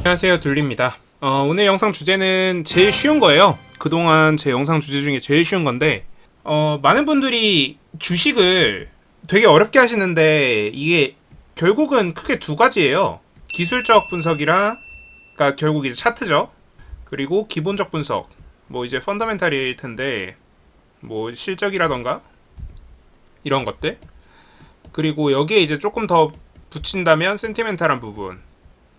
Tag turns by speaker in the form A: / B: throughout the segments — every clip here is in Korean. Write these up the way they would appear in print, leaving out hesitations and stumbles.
A: 안녕하세요, 둘리입니다. 오늘 영상 주제는 제일 쉬운 거예요. 그동안 제 영상 주제 중에 제일 쉬운 건데, 많은 분들이 주식을 되게 어렵게 하시는데, 이게 결국은 크게 두 가지예요. 기술적 분석이라, 그러니까 결국 이제 차트죠. 그리고 기본적 분석, 뭐 이제 펀더멘탈일 텐데, 뭐 실적이라던가 이런 것들. 그리고 여기에 이제 조금 더 붙인다면 센티멘탈한 부분.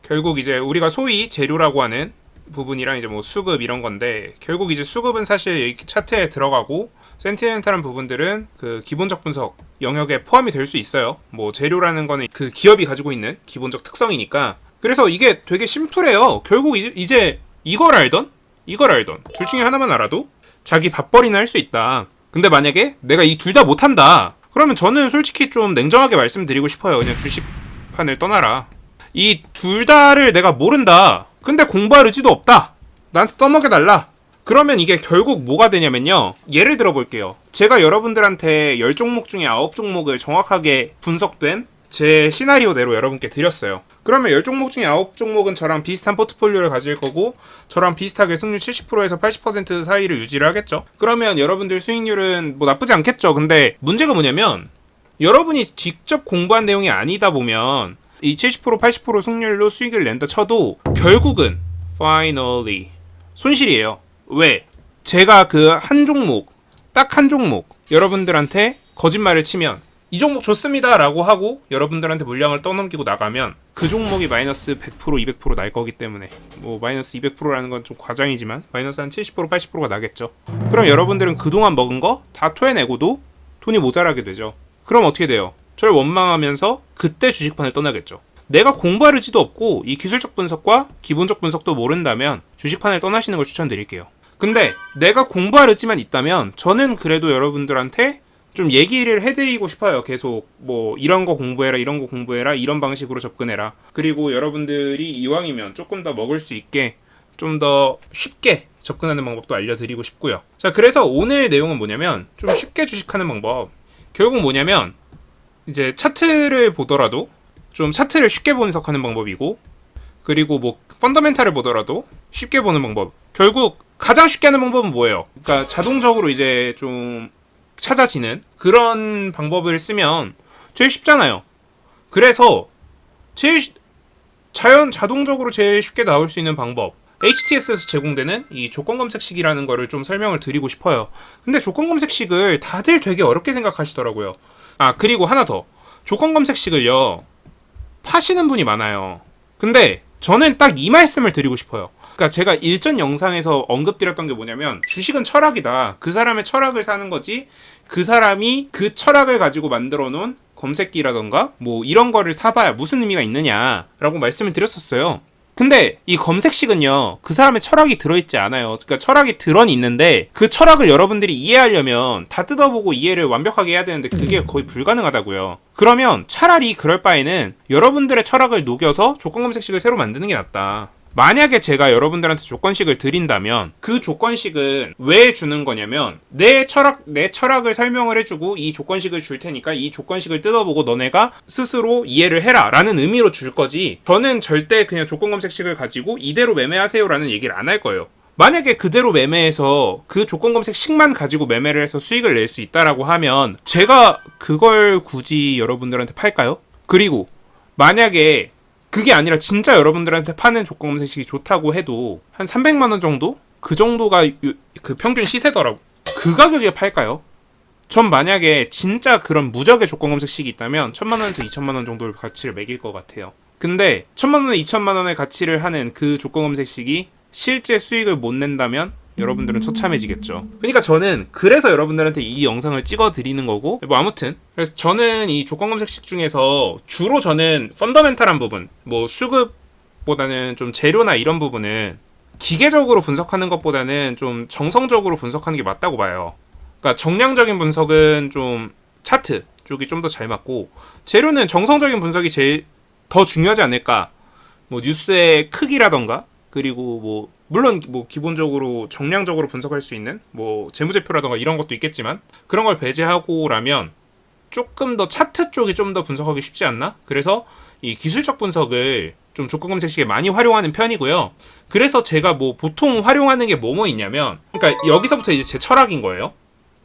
A: 결국 이제 우리가 소위 재료라고 하는 부분이랑 이제 뭐 수급 이런 건데, 결국 이제 수급은 사실 이 차트에 들어가고 센티멘탈한 부분들은 그 기본적 분석 영역에 포함이 될 수 있어요. 뭐 재료라는 거는 그 기업이 가지고 있는 기본적 특성이니까. 그래서 이게 되게 심플해요. 결국 이제 이걸 알던 둘 중에 하나만 알아도 자기 밥벌이는 할 수 있다. 근데 만약에 내가 이 둘 다 못한다, 그러면 저는 솔직히 좀 냉정하게 말씀드리고 싶어요. 그냥 주식판을 떠나라. 이 둘 다를 내가 모른다. 근데 공부할 의지도 없다. 나한테 떠먹여달라. 그러면 이게 결국 뭐가 되냐면요. 예를 들어 볼게요. 제가 여러분들한테 10종목 중에 9종목을 정확하게 분석된 제 시나리오대로 여러분께 드렸어요. 그러면 10종목 중에 9종목은 저랑 비슷한 포트폴리오를 가질 거고, 저랑 비슷하게 승률 70%에서 80% 사이를 유지를 하겠죠. 그러면 여러분들 수익률은 뭐 나쁘지 않겠죠. 근데 문제가 뭐냐면, 여러분이 직접 공부한 내용이 아니다 보면 이 70% 80% 승률로 수익을 낸다 쳐도 결국은 finally 손실이에요. 왜? 제가 그 한 종목, 딱 한 종목 여러분들한테 거짓말을 치면 이 종목 좋습니다 라고 하고 여러분들한테 물량을 떠넘기고 나가면 그 종목이 마이너스 100% 200% 날 거기 때문에, 뭐 마이너스 200%라는 건 좀 과장이지만 마이너스 한 70% 80%가 나겠죠. 그럼 여러분들은 그동안 먹은 거 다 토해내고도 돈이 모자라게 되죠. 그럼 어떻게 돼요? 저를 원망하면서 그때 주식판을 떠나겠죠. 내가 공부할 의지도 없고 이 기술적 분석과 기본적 분석도 모른다면 주식판을 떠나시는 걸 추천드릴게요. 근데 내가 공부할 의지만 있다면 저는 그래도 여러분들한테 좀 얘기를 해드리고 싶어요. 계속 뭐 이런 거 공부해라, 이런 거 공부해라, 이런 방식으로 접근해라. 그리고 여러분들이 이왕이면 조금 더 먹을 수 있게 좀 더 쉽게 접근하는 방법도 알려드리고 싶고요. 자, 그래서 오늘 내용은 뭐냐면 좀 쉽게 주식하는 방법. 결국 뭐냐면 이제 차트를 보더라도 좀 차트를 쉽게 분석하는 방법이고, 그리고 뭐 펀더멘탈을 보더라도 쉽게 보는 방법. 결국 가장 쉽게 하는 방법은 뭐예요? 그러니까 자동적으로 이제 좀 찾아지는 그런 방법을 쓰면 제일 쉽잖아요. 그래서 자동적으로 제일 쉽게 나올 수 있는 방법, HTS에서 제공되는 이 조건 검색식이라는 거를 좀 설명을 드리고 싶어요. 근데 조건 검색식을 다들 되게 어렵게 생각하시더라고요. 아, 그리고 하나 더. 조건 검색식을요, 파시는 분이 많아요. 근데 저는 딱 이 말씀을 드리고 싶어요. 그러니까 제가 일전 영상에서 언급드렸던 게 뭐냐면, 주식은 철학이다. 그 사람의 철학을 사는 거지, 그 사람이 그 철학을 가지고 만들어 놓은 검색기라던가 뭐 이런 거를 사봐야 무슨 의미가 있느냐라고 말씀을 드렸었어요. 근데 이 검색식은요, 그 사람의 철학이 들어있지 않아요. 그러니까 철학이 들어는 있는데 그 철학을 여러분들이 이해하려면 다 뜯어보고 이해를 완벽하게 해야 되는데 그게 거의 불가능하다고요. 그러면 차라리 그럴 바에는 여러분들의 철학을 녹여서 조건 검색식을 새로 만드는 게 낫다. 만약에 제가 여러분들한테 조건식을 드린다면 그 조건식은 왜 주는 거냐면, 내 철학을 설명을 해주고 이 조건식을 줄 테니까 이 조건식을 뜯어보고 너네가 스스로 이해를 해라 라는 의미로 줄 거지, 저는 절대 그냥 조건 검색식을 가지고 이대로 매매하세요 라는 얘기를 안 할 거예요. 만약에 그대로 매매해서 그 조건 검색식만 가지고 매매를 해서 수익을 낼 수 있다라고 하면 제가 그걸 굳이 여러분들한테 팔까요? 그리고 만약에 그게 아니라 진짜 여러분들한테 파는 조건 검색식이 좋다고 해도 한 300만원 정도? 그 정도가 그 평균 시세더라고. 그 가격에 팔까요? 전 만약에 진짜 그런 무적의 조건 검색식이 있다면 1000만원에서 2000만원 정도의 가치를 매길 것 같아요. 근데 1000만원에 2000만원의 가치를 하는 그 조건 검색식이 실제 수익을 못 낸다면 여러분들은 처참해지겠죠. 그러니까 저는 그래서 여러분들한테 이 영상을 찍어 드리는 거고, 뭐 아무튼 그래서 저는 이 조건 검색식 중에서 주로 저는 펀더멘탈한 부분, 뭐 수급보다는 좀 재료나 이런 부분은 기계적으로 분석하는 것보다는 좀 정성적으로 분석하는 게 맞다고 봐요. 그러니까 정량적인 분석은 좀 차트 쪽이 좀 더 잘 맞고, 재료는 정성적인 분석이 제일 더 중요하지 않을까. 뭐 뉴스의 크기라던가, 그리고 뭐 물론 뭐 기본적으로 정량적으로 분석할 수 있는 뭐 재무제표라던가 이런 것도 있겠지만, 그런 걸 배제하고라면 조금 더 차트 쪽이 좀 더 분석하기 쉽지 않나? 그래서 이 기술적 분석을 좀 조건 검색 시기에 많이 활용하는 편이고요. 그래서 제가 뭐 보통 활용하는 게 뭐뭐 있냐면, 그러니까 여기서부터 이제 제 철학인 거예요.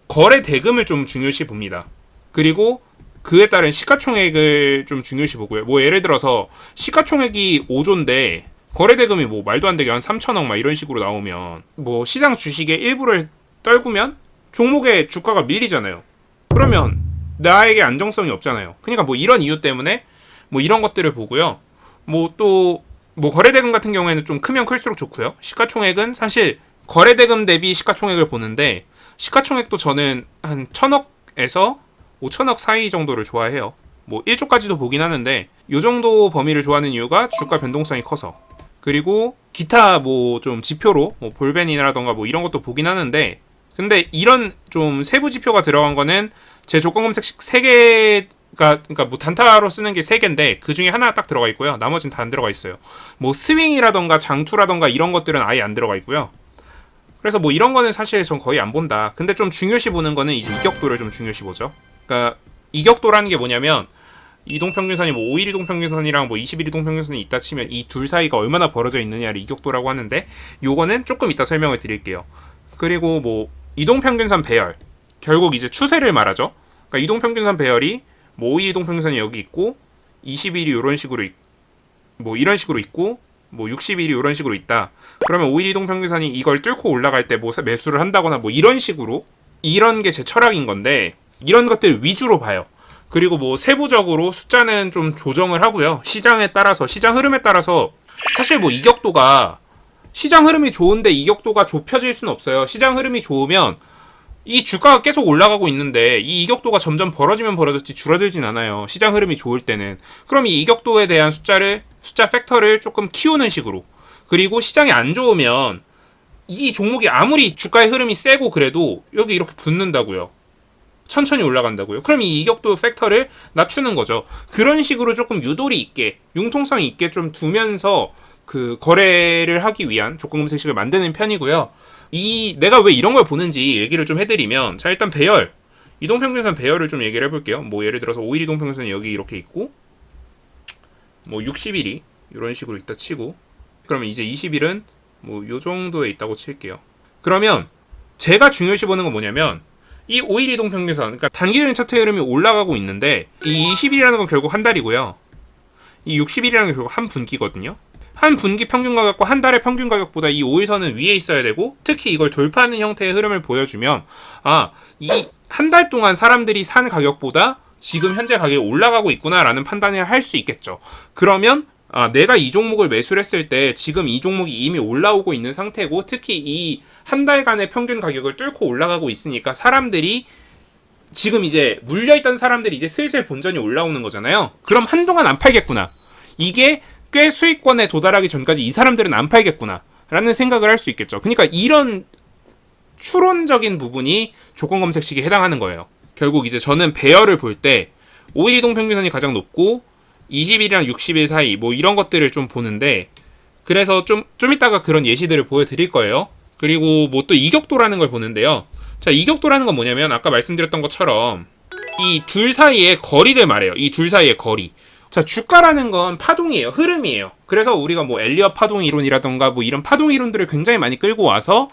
A: 거래 대금을 좀 중요시 봅니다. 그리고 그에 따른 시가총액을 좀 중요시 보고요. 뭐 예를 들어서 시가총액이 5조인데 거래 대금이 뭐 말도 안 되게 한 3천억 막 이런 식으로 나오면 뭐 시장 주식의 일부를 떨구면 종목의 주가가 밀리잖아요. 그러면 나에게 안정성이 없잖아요. 그러니까 뭐 이런 이유 때문에 뭐 이런 것들을 보고요. 뭐 또 뭐 거래대금 같은 경우에는 좀 크면 클수록 좋고요. 시가총액은 사실 거래대금 대비 시가총액을 보는데 시가총액도 저는 한 1000억에서 5천억 사이 정도를 좋아해요. 뭐 1조까지도 보긴 하는데 요 정도 범위를 좋아하는 이유가 주가 변동성이 커서. 그리고 기타 뭐 좀 지표로 뭐 볼벤이라던가 뭐 이런 것도 보긴 하는데, 근데 이런 좀 세부 지표가 들어간 거는 제 조건 검색 3개가, 그러니까 뭐 단타로 쓰는 게 3개인데 그 중에 하나 딱 들어가 있고요. 나머지는 다 안 들어가 있어요. 뭐 스윙이라던가 장투라던가 이런 것들은 아예 안 들어가 있고요. 그래서 뭐 이런 거는 사실 전 거의 안 본다. 근데 좀 중요시 보는 거는 이제 이격도를 좀 중요시 보죠. 그러니까 이격도라는 게 뭐냐면 이동평균선이 뭐 5일 이동평균선이랑 뭐 20일 이동평균선이 있다 치면 이 둘 사이가 얼마나 벌어져 있느냐를 이격도라고 하는데, 요거는 조금 이따 설명을 드릴게요. 그리고 뭐 이동평균선 배열, 결국 이제 추세를 말하죠. 그러니까 이동평균선 배열이 뭐 5일 이동평균선이 여기 있고 20일이 이런 식으로 뭐 이런 식으로 있고 뭐 60일이 이런 식으로 있다. 그러면 5일 이동평균선이 이걸 뚫고 올라갈 때 뭐 매수를 한다거나 뭐 이런 식으로, 이런 게 제 철학인 건데 이런 것들 위주로 봐요. 그리고 뭐 세부적으로 숫자는 좀 조정을 하고요. 시장에 따라서, 시장 흐름에 따라서. 사실 뭐 이격도가, 시장 흐름이 좋은데 이격도가 좁혀질 수는 없어요. 시장 흐름이 좋으면 이 주가가 계속 올라가고 있는데 이 이격도가 점점 벌어지면 벌어졌지 줄어들진 않아요. 시장 흐름이 좋을 때는. 그럼 이 이격도에 대한 숫자 팩터를 조금 키우는 식으로. 그리고 시장이 안 좋으면 이 종목이 아무리 주가의 흐름이 세고 그래도 여기 이렇게 붙는다고요. 천천히 올라간다고요. 그럼 이 이격도 팩터를 낮추는 거죠. 그런 식으로 조금 유도리 있게, 융통성 있게 좀 두면서 그 거래를 하기 위한 조건 검색식을 만드는 편이고요. 내가 왜 이런 걸 보는지 얘기를 좀 해드리면, 자, 일단 배열, 이동평균선 배열을 좀 얘기를 해볼게요. 뭐 예를 들어서 5일 이동평균선이 여기 이렇게 있고 뭐 60일이 이런 식으로 있다 치고, 그러면 이제 20일은 뭐 요 정도에 있다고 칠게요. 그러면 제가 중요시 보는 건 뭐냐면 이 5일 이동평균선, 그러니까 단기적인 차트 흐름이 올라가고 있는데 이 20일이라는 건 결국 한 달이고요. 이 60일이라는 게 결국 한 분기거든요. 한 분기 평균 가격과 한 달의 평균 가격보다 이 5일선은 위에 있어야 되고, 특히 이걸 돌파하는 형태의 흐름을 보여주면 이 한 달 동안 사람들이 산 가격보다 지금 현재 가격이 올라가고 있구나라는 판단을 할 수 있겠죠. 그러면 내가 이 종목을 매수를 했을 때 지금 이 종목이 이미 올라오고 있는 상태고, 특히 이 한 달간의 평균 가격을 뚫고 올라가고 있으니까 사람들이 지금 이제 물려있던 사람들이 이제 슬슬 본전이 올라오는 거잖아요. 그럼 한동안 안 팔겠구나. 이게 꽤 수익권에 도달하기 전까지 이 사람들은 안 팔겠구나 라는 생각을 할 수 있겠죠. 그러니까 이런 추론적인 부분이 조건 검색식에 해당하는 거예요. 결국 이제 저는 배열을 볼 때 5일 이동평균선이 가장 높고 20일이랑 60일 사이 뭐 이런 것들을 좀 보는데, 그래서 좀 이따가 그런 예시들을 보여드릴 거예요. 그리고 뭐 또 이격도라는 걸 보는데요. 자, 이격도라는 건 뭐냐면 아까 말씀드렸던 것처럼 이 둘 사이의 거리를 말해요. 이 둘 사이의 거리. 자, 주가라는 건 파동이에요. 흐름이에요. 그래서 우리가 뭐 엘리엇 파동 이론이라던가 뭐 이런 파동 이론들을 굉장히 많이 끌고 와서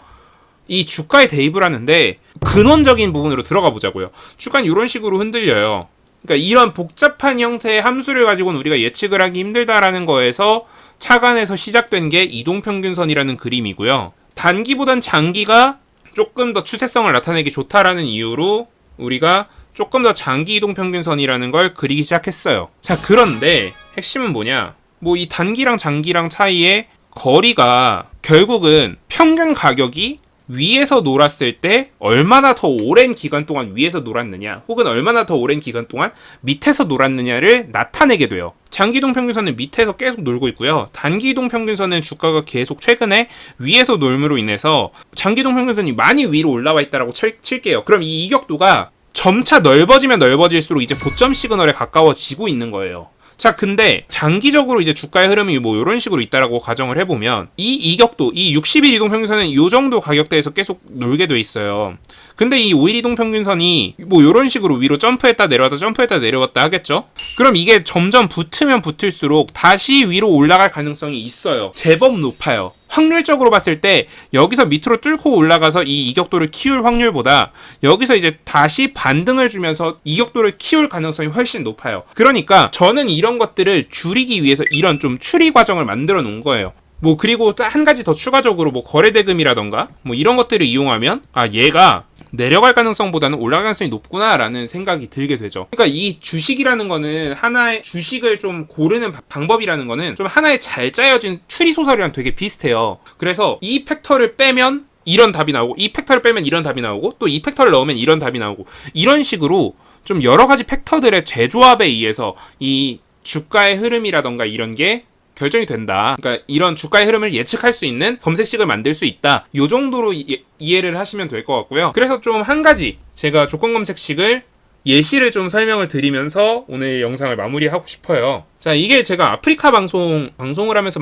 A: 이 주가에 대입을 하는데, 근원적인 부분으로 들어가 보자고요. 주가는 이런 식으로 흔들려요. 그러니까 이런 복잡한 형태의 함수를 가지고는 우리가 예측을 하기 힘들다라는 거에서 착안해서 시작된 게 이동평균선이라는 그림이고요. 단기보단 장기가 조금 더 추세성을 나타내기 좋다라는 이유로 우리가 조금 더 장기 이동평균선이라는 걸 그리기 시작했어요. 자, 그런데 핵심은 뭐냐? 뭐 이 단기랑 장기랑 사이의 거리가 결국은 평균 가격이 위에서 놀았을 때 얼마나 더 오랜 기간 동안 위에서 놀았느냐, 혹은 얼마나 더 오랜 기간 동안 밑에서 놀았느냐를 나타내게 돼요. 장기이동 평균선은 밑에서 계속 놀고 있고요. 단기이동 평균선은 주가가 계속 최근에 위에서 놀므로 인해서 장기이동 평균선이 많이 위로 올라와 있다라고 칠게요. 그럼 이 이격도가 점차 넓어지면 넓어질수록 이제 고점 시그널에 가까워지고 있는 거예요. 자, 근데 장기적으로 이제 주가의 흐름이 뭐 이런 식으로 있다라고 가정을 해보면 이 이격도, 이 60일 이동평균선은 이 정도 가격대에서 계속 놀게 돼 있어요. 근데 이 5일 이동평균선이 뭐 이런 식으로 위로 점프했다 내려왔다 점프했다 내려왔다 하겠죠? 그럼 이게 점점 붙으면 붙을수록 다시 위로 올라갈 가능성이 있어요. 제법 높아요. 확률적으로 봤을 때 여기서 밑으로 뚫고 올라가서 이 이격도를 키울 확률보다 여기서 이제 다시 반등을 주면서 이격도를 키울 가능성이 훨씬 높아요. 그러니까 저는 이런 것들을 줄이기 위해서 이런 좀 추리 과정을 만들어 놓은 거예요. 뭐 그리고 또 한 가지 더 추가적으로 뭐 거래대금이라던가 뭐 이런 것들을 이용하면 얘가 내려갈 가능성보다는 올라갈 가능성이 높구나라는 생각이 들게 되죠. 그러니까 이 주식이라는 거는 하나의 주식을 좀 고르는 방법이라는 거는 좀 하나의 잘 짜여진 추리 소설이랑 되게 비슷해요. 그래서 이 팩터를 빼면 이런 답이 나오고 이 팩터를 빼면 이런 답이 나오고 또 이 팩터를 넣으면 이런 답이 나오고 이런 식으로 좀 여러 가지 팩터들의 재조합에 의해서 이 주가의 흐름이라던가 이런 게 결정이 된다. 그러니까 이런 주가의 흐름을 예측할 수 있는 검색식을 만들 수 있다. 이 정도로 이해를 하시면 될 것 같고요. 그래서 좀 한 가지 제가 조건 검색식을 예시를 좀 설명을 드리면서 오늘 영상을 마무리하고 싶어요. 자, 이게 제가 아프리카 방송을 하면서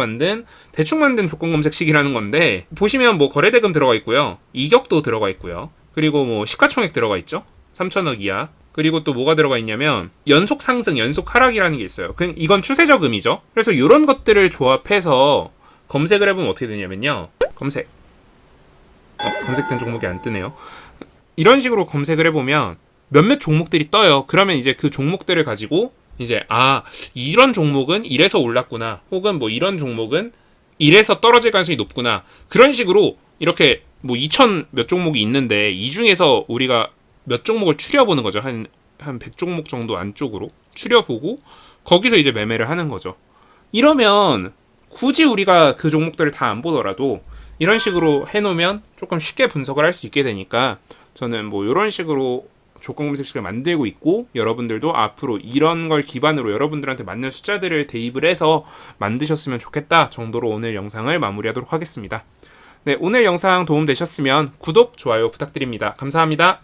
A: 대충 만든 조건 검색식이라는 건데 보시면 뭐 거래대금 들어가 있고요. 이격도 들어가 있고요. 그리고 뭐 시가총액 들어가 있죠. 3천억 이하. 그리고 또 뭐가 들어가 있냐면 연속 상승, 연속 하락이라는 게 있어요. 이건 추세적 의미죠. 그래서 이런 것들을 조합해서 검색을 해보면 어떻게 되냐면요. 검색된 종목이 안 뜨네요. 이런 식으로 검색을 해보면 몇몇 종목들이 떠요. 그러면 이제 그 종목들을 가지고 이제 이런 종목은 이래서 올랐구나. 혹은 뭐 이런 종목은 이래서 떨어질 가능성이 높구나. 그런 식으로 이렇게 뭐 2천 몇 종목이 있는데 이 중에서 우리가 몇 종목을 추려보는 거죠. 한 100종목 정도 안쪽으로 추려보고 거기서 이제 매매를 하는 거죠. 이러면 굳이 우리가 그 종목들을 다 안 보더라도 이런 식으로 해놓으면 조금 쉽게 분석을 할 수 있게 되니까 저는 뭐 이런 식으로 조건 검색식을 만들고 있고 여러분들도 앞으로 이런 걸 기반으로 여러분들한테 맞는 숫자들을 대입을 해서 만드셨으면 좋겠다 정도로 오늘 영상을 마무리하도록 하겠습니다. 네, 오늘 영상 도움되셨으면 구독, 좋아요 부탁드립니다. 감사합니다.